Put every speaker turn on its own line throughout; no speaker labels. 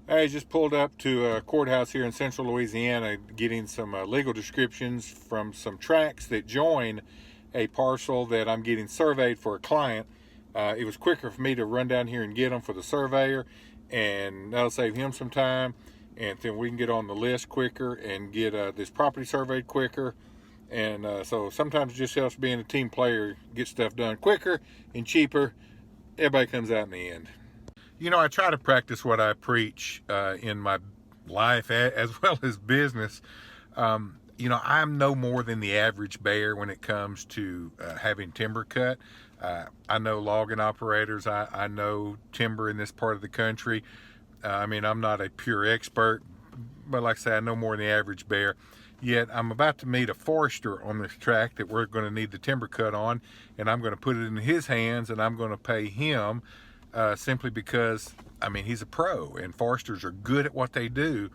I just pulled up to a courthouse here in central Louisiana getting some legal descriptions from some tracts that join a parcel that I'm getting surveyed for a client. It was quicker for me to run down here and get them for the surveyor, and that'll save him some time, and then we can get on the list quicker and get this property surveyed quicker. And so sometimes it just helps being a team player, get stuff done quicker and cheaper. Everybody comes out in the end. You know, I try to practice what I preach in my life as well as business. You know, I'm no more than the average bear when it comes to having timber cut. I know logging operators. I know timber in this part of the country. I mean, I'm not a pure expert, but like I say, I know more than the average bear. Yet I'm about to meet a forester on this tract that we're going to need the timber cut on, and I'm going to put it in his hands, and I'm going to pay him simply because, I mean, he's a pro, and foresters are good at what they do,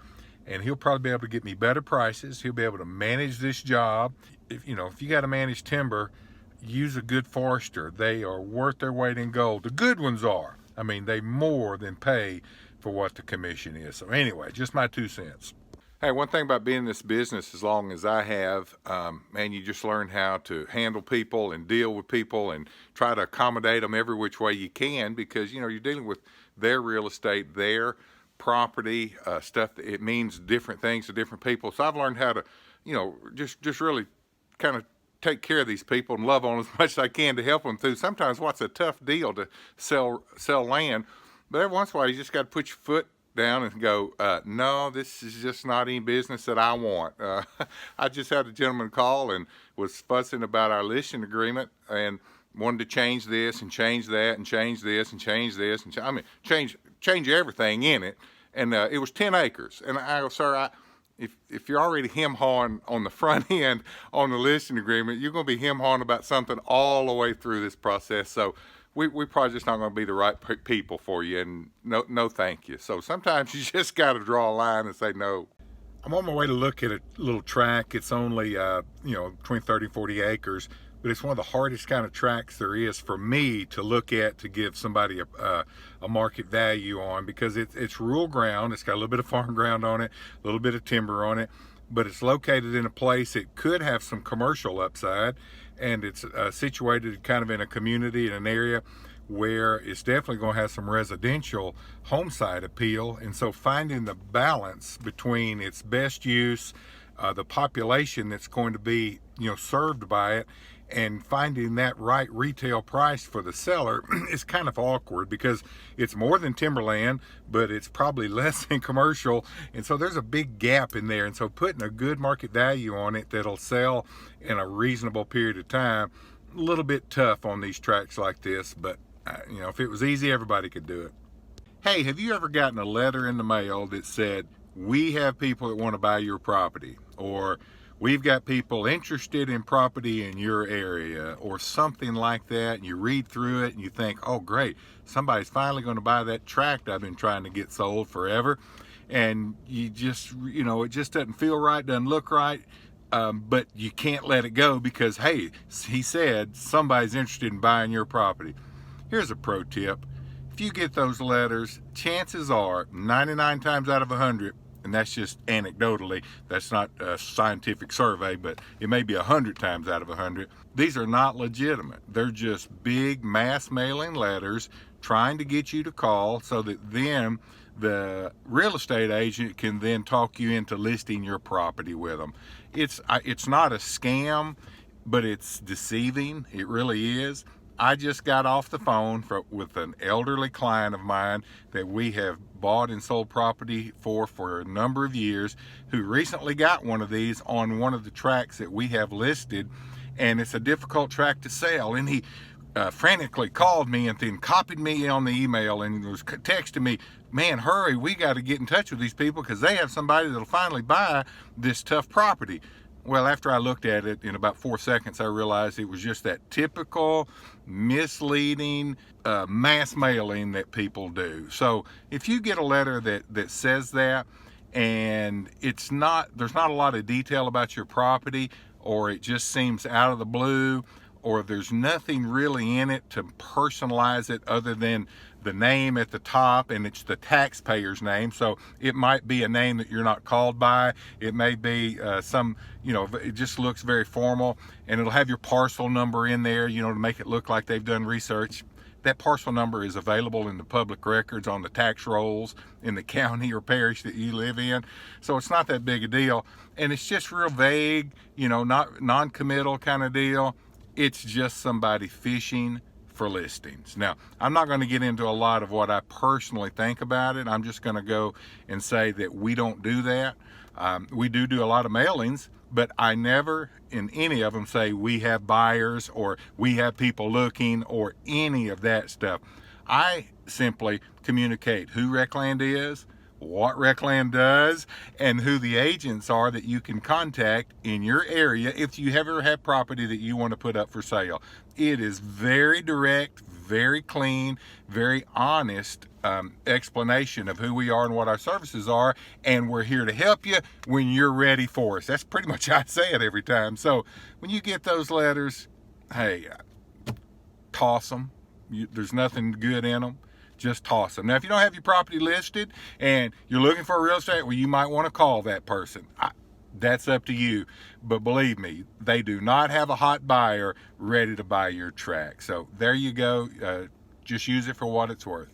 and he'll probably be able to get me better prices. He'll be able to manage this job. If you got to manage timber, use a good forester. They are worth their weight in gold. The good ones are. I mean, they more than pay for what the commission is. So anyway, just my 2 cents. Hey, one thing about being in this business as long as I have, man, you just learn how to handle people and deal with people and try to accommodate them every which way you can, because, you're dealing with their real estate, their property, stuff. It means different things to different people. So I've learned how to, just really kind of take care of these people and love on them as much as I can to help them through sometimes what's a tough deal to sell land. But every once in a while, you just got to put your foot down and go, no, this is just not any business that I want. I just had a gentleman call and was fussing about our listing agreement and wanted to change this and change that and change this and change this and change everything in it. And it was 10 acres. And I go, sir, if you're already hem-hawing on the front end on the listing agreement, you're going to be hem-hawing about something all the way through this process. So we probably just not going to be the right people for you, and no thank you. So sometimes you just got to draw a line and say no. I'm on my way to look at a little tract. It's only between 30 and 40 acres, but it's one of the hardest kind of tracts there is for me to look at to give somebody a market value on, because it's rural ground. It's got a little bit of farm ground on it, a little bit of timber on it, but it's located in a place that could have some commercial upside, and it's situated kind of in a community, in an area where it's definitely going to have some residential home site appeal. And so finding the balance between its best use, the population that's going to be served by it, and finding that right retail price for the seller is kind of awkward, because it's more than timberland, but it's probably less than commercial. And so there's a big gap in there. And so putting a good market value on it that'll sell in a reasonable period of time, a little bit tough on these tracts like this. But, if it was easy, everybody could do it. Hey, have you ever gotten a letter in the mail that said, we have people that want to buy your property, or we've got people interested in property in your area, or something like that? And you read through it and you think, oh great, somebody's finally going to buy that tract I've been trying to get sold forever. And you just, it just doesn't feel right, doesn't look right, but you can't let it go because, hey, he said somebody's interested in buying your property. Here's a pro tip. If you get those letters, chances are 99 times out of 100, and that's just anecdotally, that's not a scientific survey, but it may be 100 times out of 100, these are not legitimate. They're just big mass mailing letters trying to get you to call so that then the real estate agent can then talk you into listing your property with them. It's not a scam, but it's deceiving. It really is. I just got off the phone with an elderly client of mine that we have bought and sold property for a number of years, who recently got one of these on one of the tracts that we have listed, and it's a difficult tract to sell. And he frantically called me and then copied me on the email and was texting me, man, hurry, we got to get in touch with these people because they have somebody that'll finally buy this tough property. Well, after I looked at it in about 4 seconds, I realized it was just that typical misleading mass mailing that people do. So if you get a letter that says that, and there's not a lot of detail about your property, or it just seems out of the blue, or there's nothing really in it to personalize it other than the name at the top, and it's the taxpayer's name. So it might be a name that you're not called by. It may be some, it just looks very formal, and it'll have your parcel number in there, to make it look like they've done research. That parcel number is available in the public records on the tax rolls in the county or parish that you live in. So it's not that big a deal. And it's just real vague, not non-committal kind of deal. It's just somebody fishing for listings. Now, I'm not going to get into a lot of what I personally think about it. I'm just going to go and say that we don't do that. We do a lot of mailings, but I never in any of them say we have buyers or we have people looking or any of that stuff. I simply communicate who RecLand is, what RecLand does, and who the agents are that you can contact in your area if you ever have property that you want to put up for sale. It is very direct, very clean, very honest explanation of who we are and what our services are, and we're here to help you when you're ready for us. That's pretty much how I say it every time. So when you get those letters, hey, toss them. There's nothing good in them. Just toss them. Now, if you don't have your property listed and you're looking for a real estate, well, you might want to call that person. That's up to you. But believe me, they do not have a hot buyer ready to buy your tract. So there you go. Just use it for what it's worth.